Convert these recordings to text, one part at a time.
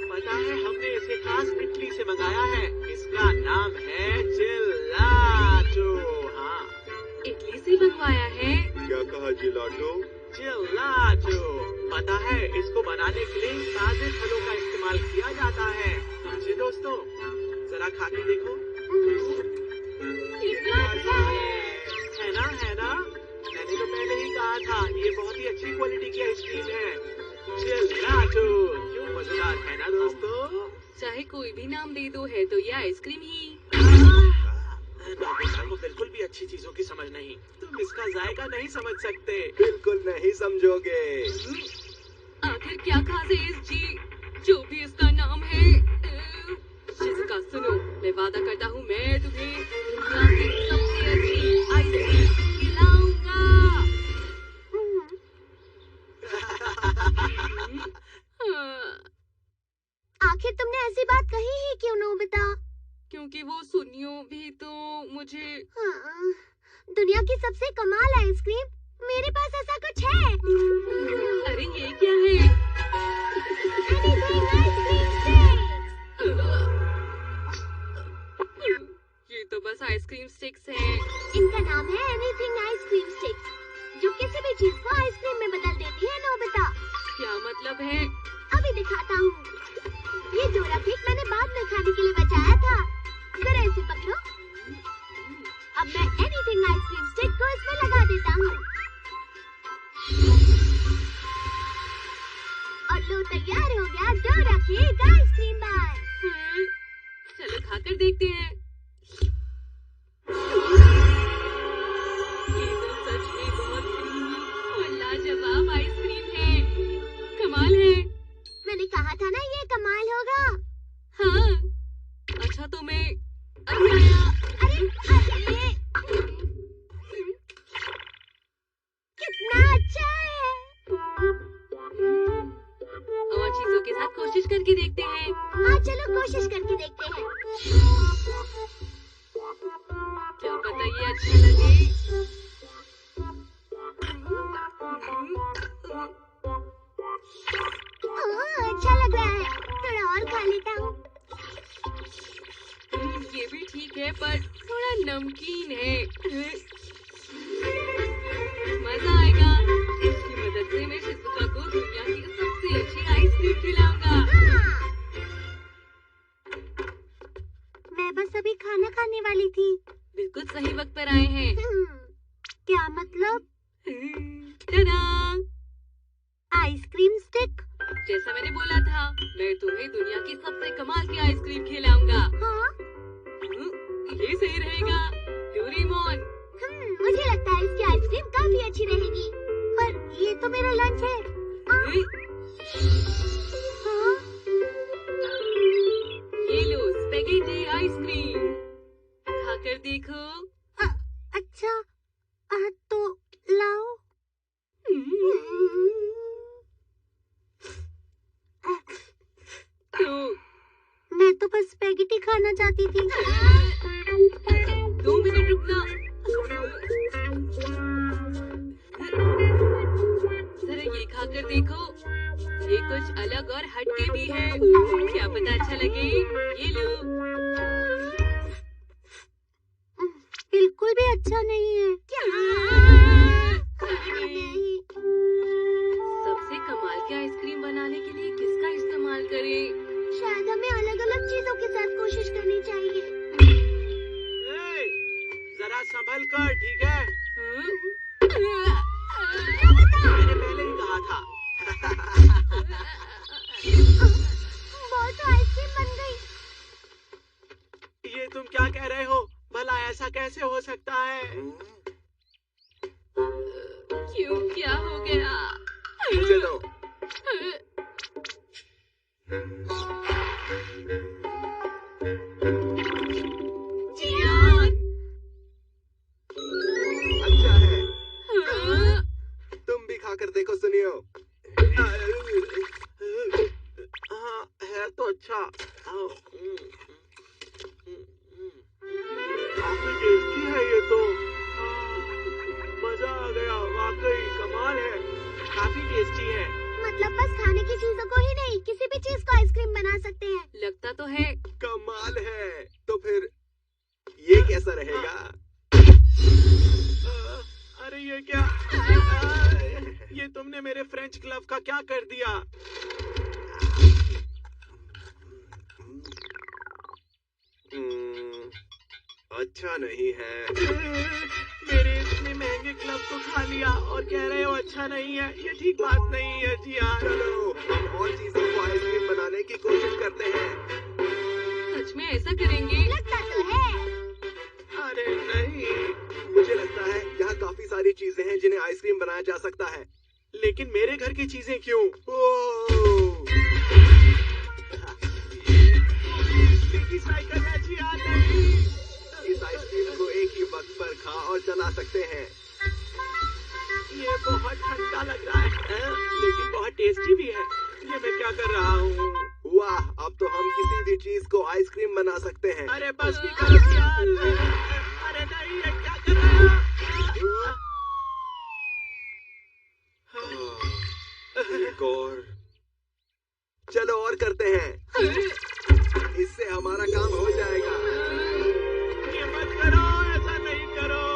पता है हमने इसे खास इटली से मंगाया है। इसका नाम है जेलाटो। हाँ, इटली से मंगवाया है। क्या कहा जेलाटो? जेलाटो। पता है इसको बनाने के लिए ताजे फलों का इस्तेमाल किया जाता है। समझे दोस्तों? जरा खा के देखो। कितना अच्छा है। है ना? मैंने तो पहले ही कहा था ये बहुत ही अच्छी क्वालिटी की आइसक्रीम है। जेलाटो। क्यों मजेदार है ना दोस्तों? चाहे कोई भी नाम दे दो, है तो ये आइसक्रीम ही। नोबिता को बिल्कुल भी अच्छी चीजों की समझ नहीं। तुम इसका जायका नहीं समझ सकते। बिल्कुल नहीं समझोगे। आखिर क्या खास है इस जी, जो भी इसका नाम है। शिज़ुका सुनो, मैं वादा करता हूँ मैं तुम्हें दुनिया की सबसे अच्छी आइसक्रीम खिलाऊंगा। आखिर तुमने ऐसी बात कही ही क्यों नोबिता? क्योंकि वो सुनियो भी तो मुझे। हाँ, दुनिया की सबसे कमाल आइसक्रीम, मेरे पास ऐसा कुछ है। अरे ये क्या है? Anything ice cream sticks. ये तो बस आइसक्रीम स्टिक्स है। इनका नाम है एनीथिंग आइसक्रीम स्टिक्स, जो किसी भी चीज को आइसक्रीम में बदल देती है नोबिता। क्या मतलब है? अभी दिखाता हूँ। ये जोड़ा केक मैंने बाद में खाने के लिए बचाया था। जरा इसे पकड़ो। अब मैं एनीथिंग आइसक्रीम स्टिक को इसमें लगा देता हूँ। और लो, तैयार हो गया जोड़ा केक आइसक्रीम बार। चलो खाकर देखते हैं। ये तो सच में बहुत क्रीमी और लाजवाब आइसक्रीम है। कमाल है। मैंने कहा था ना ये कमाल होगा। हाँ, अच्छा तो मैं अभी आया। अरे कितना अच्छा है। और चीजों के साथ कोशिश करके देखते हैं। हाँ चलो कोशिश करके देखते हैं। क्या पता ये अच्छा लगे। अच्छा लग रहा है, थोड़ा और खा लेता हूँ। ये भी ठीक है पर थोड़ा नमकीन है। मजा आएगा। इसकी मदद से मैं शिज़ुका को दुनिया की सबसे अच्छी आइसक्रीम खिलाऊंगा। हाँ। मैं बस अभी खाना खाने वाली थी। बिल्कुल सही वक्त पर आए हैं। क्या मतलब? टा-डा! Ice cream stick? जैसा मैंने बोला था, मैं तुम्हें दुनिया की सबसे कमाल की आइसक्रीम खिलाऊंगा। हाँ? ये सही रहेगा। डोरेमोन। मुझे लगता है इसकी आइसक्रीम काफी अच्छी रहेगी। पर ये तो मेरा लंच है। हाँ? ये लो स्पेगेटी आइसक्रीम, खाकर देखो। अच्छा, तो लाओ। तो मैं तो बस स्पेगेटी खाना चाहती थी। 2 मिनट रुकना। जरा ये खाकर देखो, ये कुछ अलग और हटके भी है। क्या पता अच्छा लगे। ये लो। बिल्कुल भी अच्छा नहीं है। क्या? नहीं। सबसे कमाल की आइसक्रीम बनाने के लिए किसका इस्तेमाल करें? शायद हमें अलग-अलग चीजों के साथ कोशिश करनी चाहिए। जरा संभल कर, ठीक है? क्या मैंने पहले ही कहा था। बॉल तो आइसक्रीम बन गई। ये तुम क्या कह रहे हो? भला ऐसा कैसे हो सकता है? क्यों, क्या हो गया? चलो। जियान। अच्छा है। तुम भी खाकर देखो सुनियो। हाँ, है तो अच्छा। काफी टेस्टी काफी टेस्टी है। मतलब बस खाने की चीजों को ही नहीं, किसी भी चीज को आइसक्रीम बना सकते हैं। लगता तो है। कमाल है। तो फिर ये कैसा रहेगा? अरे ये क्या? ये तुमने मेरे फ्रेंच ग्लव का क्या कर दिया? अच्छा नहीं है। मेरे इतने महंगे ग्लव को खा लिया और कह रहे हो अच्छा नहीं है। ये ठीक बात नहीं है जी हाँ। चलो हम और चीजों को आइसक्रीम बनाने की कोशिश करते हैं। सच में ऐसा करेंगे? लगता तो है। अरे नहीं, मुझे लगता है यहाँ काफी सारी चीजें हैं जिन्हें आइसक्रीम बनाया जा सकता है। लेकिन मेरे घर की चीजें क्यों? ओह! ये साइकिल है जी हाँ नहीं। इस आइसक्रीम को एक ही वक्त पर खा और चला सकते हैं। ये बहुत ठंडा लग रहा है, लेकिन बहुत टेस्टी भी है। ये मैं क्या कर रहा हूँ? वाह, अब तो हम किसी भी चीज को आइसक्रीम बना सकते हैं। अरे बस भी करो यार। अरे नहीं, ये क्या कर रहा है? एक और। चलो और करते हैं। इससे हमारा काम हो जाएगा। ये मत करो, ऐसा नहीं करो।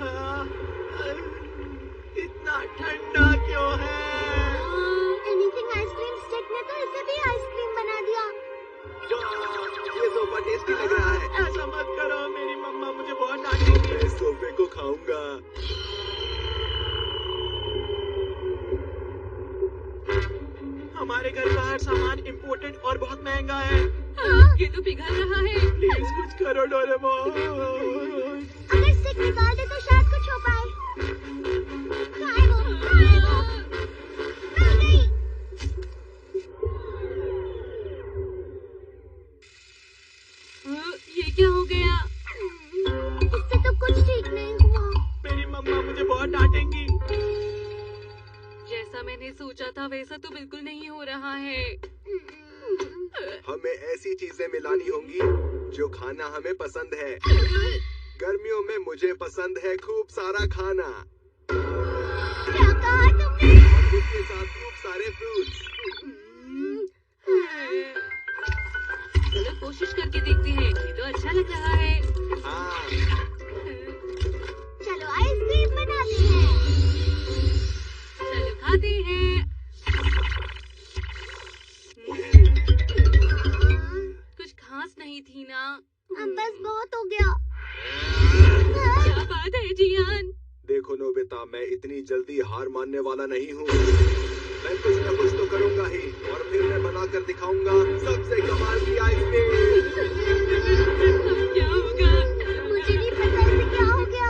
हाँ, इतना ठंडा क्यों है? एनीथिंग आइसक्रीम स्टिक ने तो इसे भी आइसक्रीम बना दिया। ये सोफा टेस्टी लग रहा है। ऐसा मत करो, मेरी मम्मा मुझे बहुत डांटेगी। मैं इस सोफे को खाऊंगा। हमारे घर का हर सामान इम्पोर्टेड और बहुत महंगा है। ये तो पिघल रहा है। प्लीज कुछ करो डोरेमोन। अगर स्टिक निकाल दे तो शायद कुछ हो पाए। कहाँ है वो? कहाँ है वो? आ गई। ये क्या हो गया? इससे तो कुछ ठीक नहीं हुआ। मेरी मम्मा मुझे बहुत डांटेंगी। जैसा मैंने सोचा था वैसा तो बिल्कुल नहीं हो रहा है। हमें ऐसी चीजें मिलानी होंगी जो खाना हमें पसंद है। गर्मियों में मुझे पसंद है खूब सारा खाना क्या कहा तुमने? और उसके साथ खूब सारे फ्रूट्स। चलो कोशिश करके देखते हैं। ये तो अच्छा लग रहा है। हाँ, चलो आइसक्रीम बनाते हैं। चलो खाते हैं। कुछ खास नहीं थी ना। अब बस बहुत हो गया। क्या बात है जियान? देखो नोबिता, मैं इतनी जल्दी हार मानने वाला नहीं हूँ। मैं कुछ न कुछ तो करूँगा ही, और फिर मैं बनाकर दिखाऊंगा सबसे कमाल की आइसक्रीम। क्या होगा? मुझे नहीं पता इसे क्या हो गया।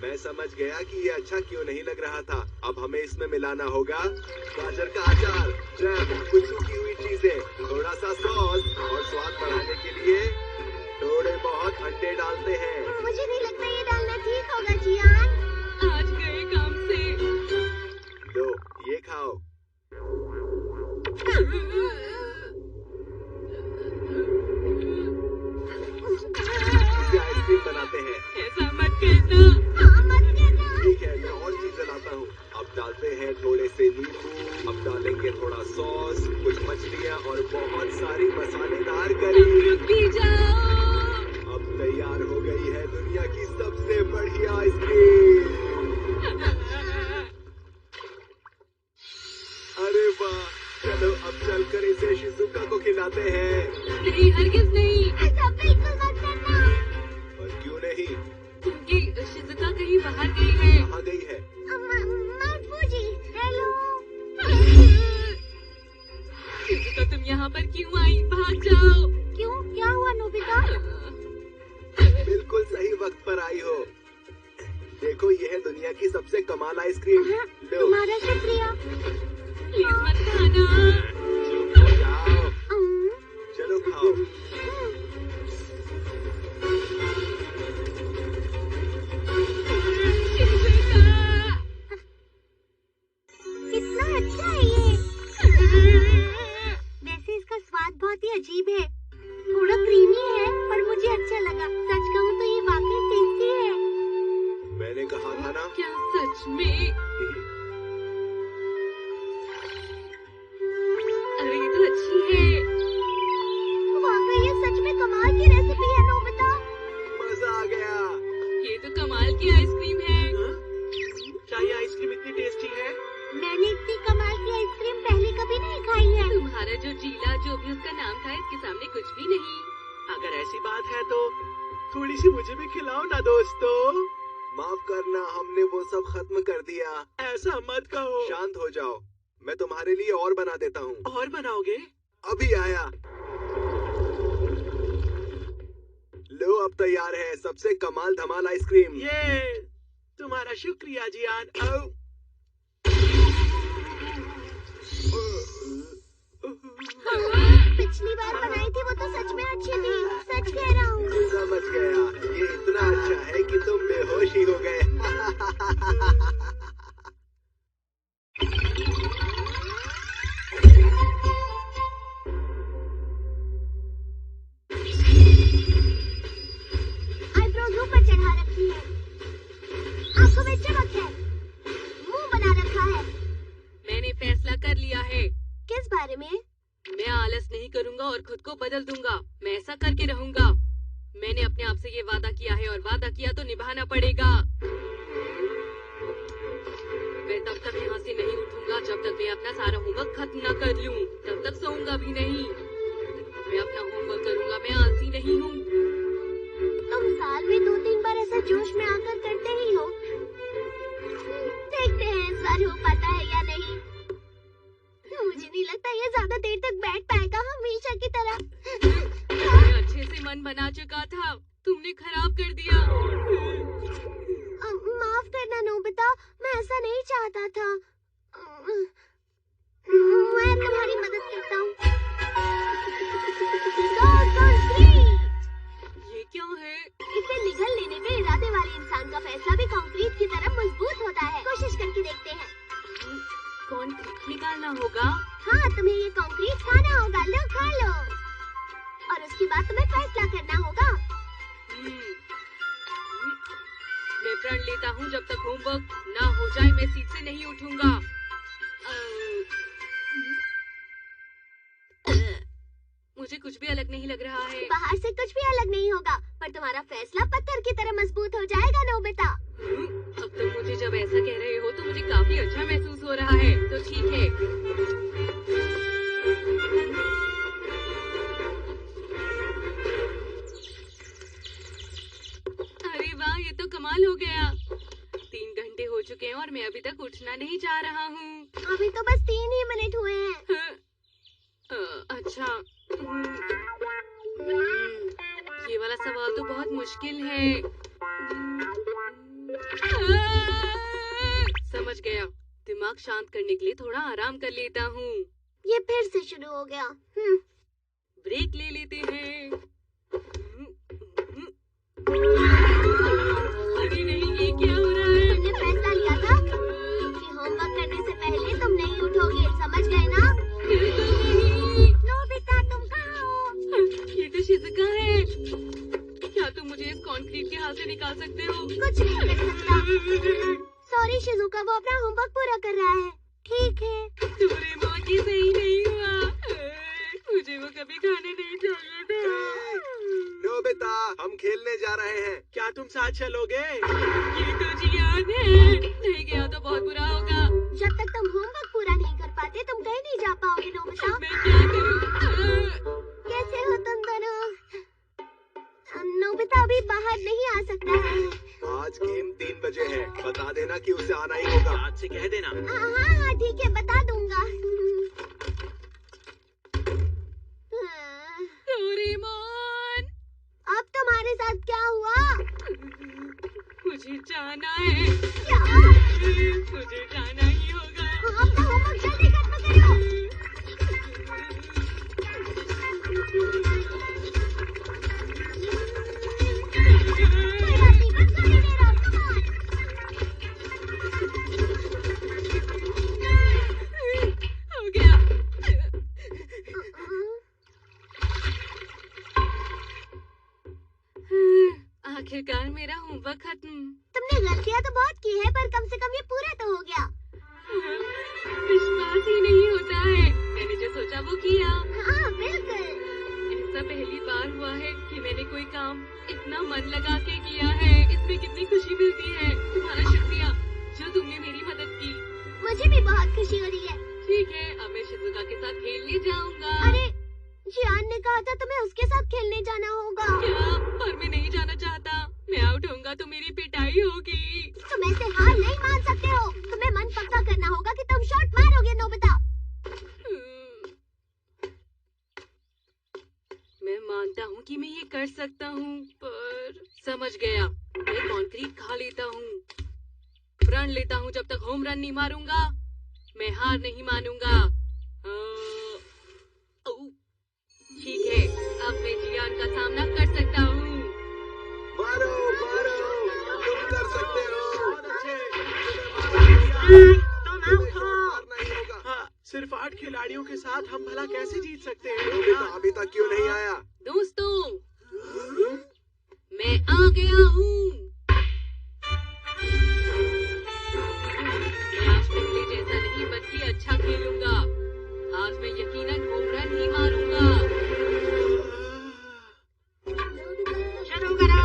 मैं समझ गया कि ये अच्छा क्यों नहीं लग रहा था। अब हमें इसमें मिलाना होगा गाजर का अचार, जैम, कुछ सूखी हुई चीजें, थोड़ा सा सॉस, और स्वाद बढ़ाने के लिए थोड़े बहुत अंडे डालते हैं। मुझे नहीं लगता ये डालना ठीक होगा जियान। आज गए काम से। लो, ये खाओ। इसे आइसक्रीम बनाते हैं। ऐसा मत कहना। हाँ मत कहना। ठीक है, मैं और चीजें लाता हूँ। अब डालते हैं थोड़े से नींबू, अब डालेंगे थोड़ा सॉस, कुछ मछलियाँ और बहुत सारी मसालेदार करी। रुक भी जाओ। अब तैयार हो गई है दुनिया की सबसे बढ़िया आइसक्रीम। अरे वाह, चलो अब चलकर इसे शिजुका को खिलाते हैं। नहीं, हरगिज नहीं। ऐसा बिल्कुल मत करना। और क्यों नहीं? क्योंकि शिजुका कहीं बाहर गई है। कहाँ गई है? Mount Fuji, hello. शिजुका तुम यहाँ पर क्यों आई? भाग जाओ। क्यों? क्या हुआ नोबिता? बिल्कुल सही वक्त पर आई हो। देखो, ये है दुनिया की सबसे कमाल आइसक्रीम। लो, तुम्हारा शुक्रिया। प्लीज मत खाना। चुप हो जाओ। चलो खाओ। कितना अच्छा है ये। वैसे इसका स्वाद बहुत ही अजीब है। थोड़ा क्रीमी है, पर मुझे अच्छा लगा। सच कहूँ तो ये वाकई टेस्टी है। मैंने ऐसी बात है तो थोड़ी सी मुझे भी खिलाओ ना दोस्तों। माफ करना, हमने वो सब खत्म कर दिया। ऐसा मत कहो। शांत हो जाओ, मैं तुम्हारे लिए और बना देता हूँ। और बनाओगे? अभी आया। लो, अब तैयार है सबसे कमाल धमाल आइसक्रीम। ये तुम्हारा शुक्रिया जियान। पिछली बार बनाई थी वो तो सच में अच्छी थी, सच कह रहा हूँ। समझ गया, ये इतना अच्छा है कि तुम बेहोश ही हो गए। आईब्रोज ऊपर चढ़ा रखी है, आंखों में चमक है, मुंह बना रखा है। मैंने फैसला कर लिया है। किस बारे में? मैं आलस नहीं करूंगा और खुद को बदल दूंगा। मैं ऐसा करके रहूंगा। मैंने अपने आप से ये वादा किया है और वादा किया तो निभाना पड़ेगा। मैं तब तक यहाँ से नहीं उठूंगा जब तक मैं अपना सारा होमवर्क खत्म न कर लूं। तब तक सोऊंगा भी नहीं। मैं अपना होमवर्क करूंगा, मैं आलसी नहीं हूँ। तुम साल में 2-3 बार ऐसा जोश में आकर करते ही हो। देखते हैं इस बार हो पाता है या नहीं। मुझे नहीं लगता ये ज्यादा देर तक बैठ पाएगा हमेशा की तरह। मैं अच्छे से मन बना चुका था, तुमने खराब कर दिया। माफ करना नोबिता, मैं ऐसा नहीं चाहता था। मैं तुम्हारी मदद करता हूँ। ये क्या है? इसे निगल लेने में इरादे वाले इंसान का फैसला भी कंक्रीट की तरह मजबूत होता है। कोशिश करके देखते हैं। कंक्रीट निकालना होगा? हाँ, तुम्हें ये कंक्रीट खाना होगा। लो, खा लो। और उसके बाद तुम्हें फैसला करना होगा। मैं प्रण लेता हूँ जब तक होमवर्क ना हो जाए मैं सीट से नहीं उठूंगा। मुझे कुछ भी अलग नहीं लग रहा है। बाहर से कुछ भी अलग नहीं होगा, पर तुम्हारा फैसला पत्थर की तरह मजबूत हो जाएगा नोबिता। अब तुम मुझे जब ऐसा कह रहे हो तो मुझे काफी अच्छा महसूस हो रहा है। तो ठीक है। अरे वाह, ये तो कमाल हो गया। 3 घंटे हो चुके हैं और मैं अभी तक उठना नहीं चाह रहा हूँ। अभी तो बस 3 ही मिनट हुए हैं। अच्छा। ये वाला सवाल तो बहुत मुश्किल है। समझ गया। दिमाग शांत करने के लिए थोड़ा आराम कर लेता हूँ। ये फिर से शुरू हो गया। ब्रेक ले लेते हैं। अरे नहीं, ये क्या हो रहा है? तुमने फैसला लिया था कि होमवर्क करने से पहले तुम नहीं उठोगे, समझ गए ना? नोबिता, तुम कहाँ हो? ये तो शिज़ुका है। क्या तुम मुझे इस कंक्रीट के हाथ से निकाल सकते हो? कुछ नहीं कर सकता। सॉरी शिज़ुका, वो अपना होमवर्क पूरा कर रहा है। ठीक है। डोरेमोन, ये सही नहीं हुआ। मुझे वो कभी खाने नहीं चाहिए था। नोबिता, हम खेलने जा रहे हैं। क्या तुम साथ चलोगे? ये तो जियान है। नहीं गया तो बहुत बुरा होगा। जब तक तुम होमवर्क पूरा नहीं कर पाते तुम कहीं नहीं जा पाओगे नोबिता। मैं क्या करूं? कैसे हो तुम दोनों? नोबिता अभी बाहर नहीं आ सकता है। आज गेम 3 बजे है, बता देना कि उसे आना ही होगा। आज से कह देना। हाँ, ठीक है, बता दूंगा। डोरेमोन, अब तुम्हारे साथ क्या हुआ? मुझे जाना है। क्या? मुझे जाना ही होगा। अपना होमवर्क जल्दी खत्म करो। कोई बात नहीं, बस थोड़ी देर और, come on। हो गया। आखिरकार मेरा होमवर्क खत्म। तुमने गलतियां तो बहुत की है, पर कम से कम ये पूरा तो हो गया। विश्वास ही नहीं होता है। मैंने जो सोचा वो किया। हाँ, बिल्कुल। ऐसा पहली बार हुआ है कि मैंने कोई काम इतना मन लगा के किया है। इसमें कितनी खुशी मिलती है। तुम्हारा शुक्रिया जो तुमने मेरी मदद की। मुझे भी बहुत खुशी हो रही है। ठीक है, अब मैं शिज़ुका के साथ खेलने जाऊंगा। अरे, जियान ने कहा रहा था तुम्हें उसके साथ खेलने जाना होगा। क्या? पर मैं नहीं जाना चाहता। मैं आउट होऊंगा तो मेरी पिटाई होगी। तुम ऐसे हार नहीं मान सकते हो। तुम्हें मन पक्का करना होगा कि तुम शॉट मारोगे नोबिता। मैं मानता हूँ कि मैं ये कर सकता हूँ, पर समझ गया। मैं कंक्रीट खा लेता हूँ, प्रण लेता हूँ। जब तक होम रन नहीं मारूंगा मैं हार नहीं मानूंगा। ठीक है, अब मैं जियान का सामना कर सकता हूँ। मारो मारो, तुम कर सकते हो। तुम आउट हो। हाँ, सिर्फ 8 खिलाड़ियों के साथ हम भला कैसे जीत सकते हैं? नोबिता अभी तक क्यों नहीं आया? दोस्तों, मैं आ गया हूँ। मैं आज पहले जैसा नहीं बल्कि अच्छा खेलूंगा। आज मैं यकीनन होम रन ही मारूंगा। शुरू करो।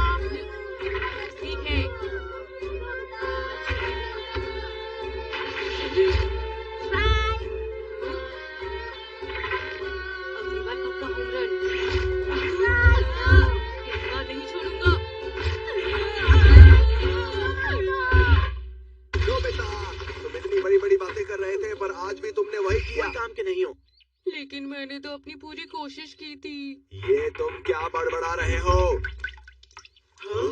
ठीक है। अगली बार पक्का होम रन। इस बार नहीं छोड़ूंगा। नोबिता, तुम इतनी बड़ी बड़ी बातें कर रहे थे पर आज भी तुमने वही किया। कोई काम के नहीं हो। लेकिन मैंने तो अपनी पूरी कोशिश की थी। ये तुम क्या बड़बड़ा रहे हो? हाँ?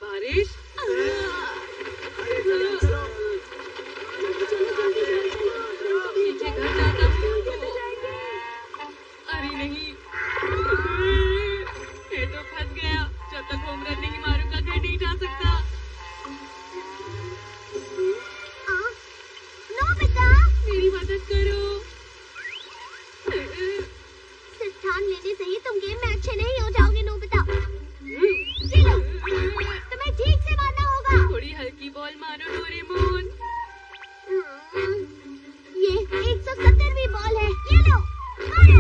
बारिश? पीछे घर जाता हूँ। अरे नहीं, मैं तो फंस गया। जब तक होम रन नहीं मारूंगा घर नहीं जा सकता। नोबिता, मेरी मदद करो। सिर्फ ठान लेने से ही तुम गेम में अच्छे नहीं हो जाओगे नोबिता। चलो, तुम्हें ठीक से मारना होगा। थोड़ी हल्की बॉल मारो डोरेमोन। ये 170वीं बॉल है। ये लो, मारो।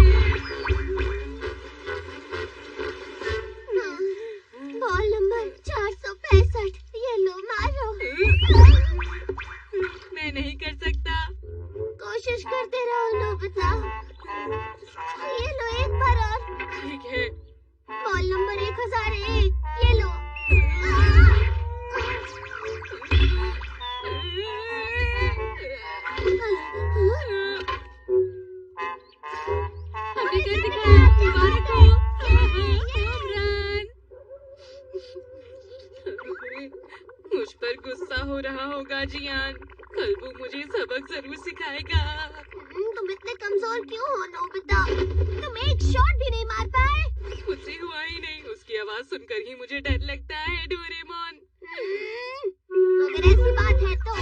Ball number 465। ये लो, मारो। मैं नहीं कर सकता। कोशिश करते रहो नोबिता। ये लो, एक बार और। ठीक है। Ball number 1001। ये लो। हमने कर दिखाया। मुबारक हो। Home run. मुझ पर गुस्सा हो रहा होगा जियान। कल वो मुझे सबक जरूर सिखाएगा। तुम इतने कमजोर क्यों हो नोबिता? तुम एक शॉट भी नहीं मार पाए। मुझसे हुआ ही नहीं। उसकी आवाज सुनकर ही मुझे डर लगता है डोरेमोन। अगर ऐसी बात है तो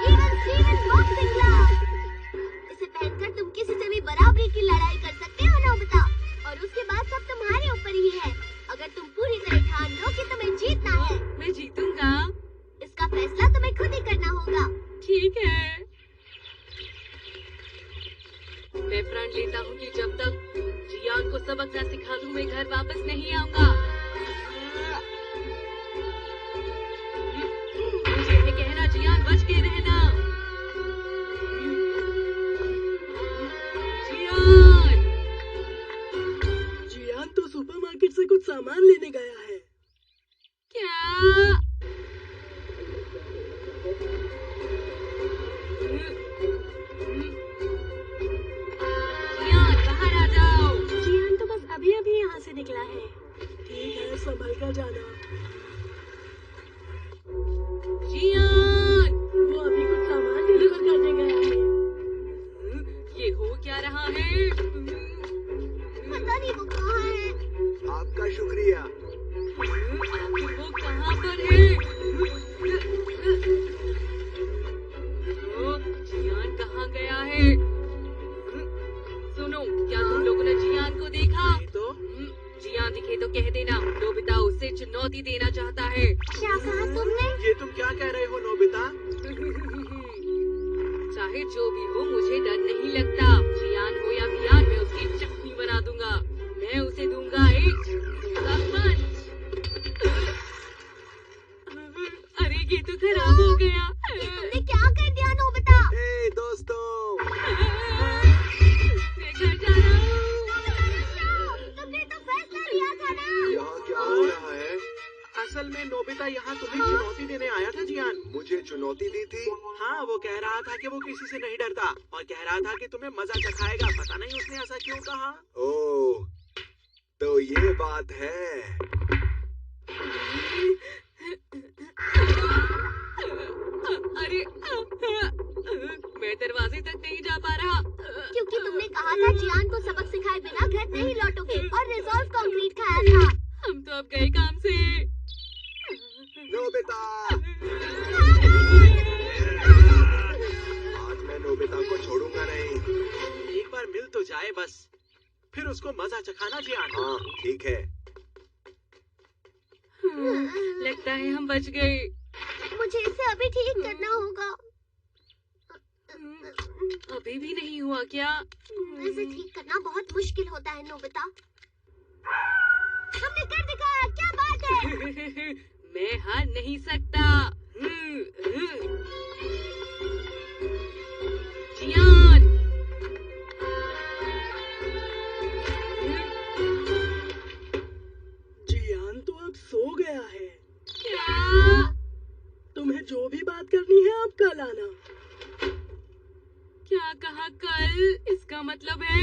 इवन स्टीवन बॉक्सिंग ग्लव्स, इसे पहनकर तुम किसी से भी बराबरी की लड़ाई कर सकते हो नोबिता। और उसके बाद सब तुम्हारे ऊपर ही है। अगर तुम पूरी तरह ठान लो कि तुम्हें जीतना है, मैं जीतूंगा। इसका फैसला तुम्हें खुद ही करना होगा। ठीक है। मैं प्रण लेता हूँ कि जब तक जियान को सबक न सिखा दूं मैं घर वापस नहीं आऊंगा। मुझे ये कहना जियान, बच के रहना। जियान! जियान तो सुपरमार्केट से कुछ सामान लेने गया है। क्या? जियान, बाहर आ जाओ। जियान तो बस अभी अभी यहाँ से निकला है। ठीक है, संभल कर जाना। जियान! वो अभी कुछ सामान डिलीवर करने गया है। ये हो क्या रहा है? पता नहीं वो कहाँ है। आपका शुक्रिया। आखिर वो कहाँ पर है? जियान कहाँ गया है? सुनो, क्या तुम लोगों ने जियान को देखा? तो जियान दिखे तो कह देना। नोबिता उसे चुनौती देना चाहता है। क्या कहा तुमने? ये तुम क्या कह रहे हो नोबिता? चाहे जो भी हो मुझे डर नहीं लगता। जियान हो या बियान, मैं उसकी चटनी बना दूंगा। मैं उसे दूंगा एक दूंगा पंच। अरे ये तो खराब हो गया। तुमने क्या कर दिया नोबिता? हे दोस्तों, मैं घर जा रहा हूँ। नोबिता यहाँ तुम्हें चुनौती देने आया था जियान। मुझे चुनौती दी थी? हाँ, वो कह रहा था कि वो किसी से नहीं डरता और कह रहा था कि तुम्हें मजा चखाएगा। पता नहीं उसने ऐसा क्यों कहा। ओह, तो ये बात है। अरे मैं दरवाजे तक नहीं जा पा रहा। क्योंकि तुमने कहा था जियान को सबक सिखाए बिना घर नहीं लौटोगे और रिजॉल्व कंक्रीट खाया था। हम तो अब गए काम से। नोबिता, आज मैं नोबिता को छोड़ूंगा नहीं। एक बार मिल तो जाए बस, फिर उसको मजा चखाना जियान। हाँ, ठीक है। लगता है हम बच गए। मुझे इसे अभी ठीक करना होगा। अभी भी नहीं हुआ क्या? इसे ठीक करना बहुत मुश्किल होता है नोबिता। हमने कर दिखाया, क्या बात है। मैं हार नहीं सकता। जियान, जियान तो अब सो गया है। क्या? तुम्हें जो भी बात करनी है अब कल आना। क्या कहा कल? इसका मतलब है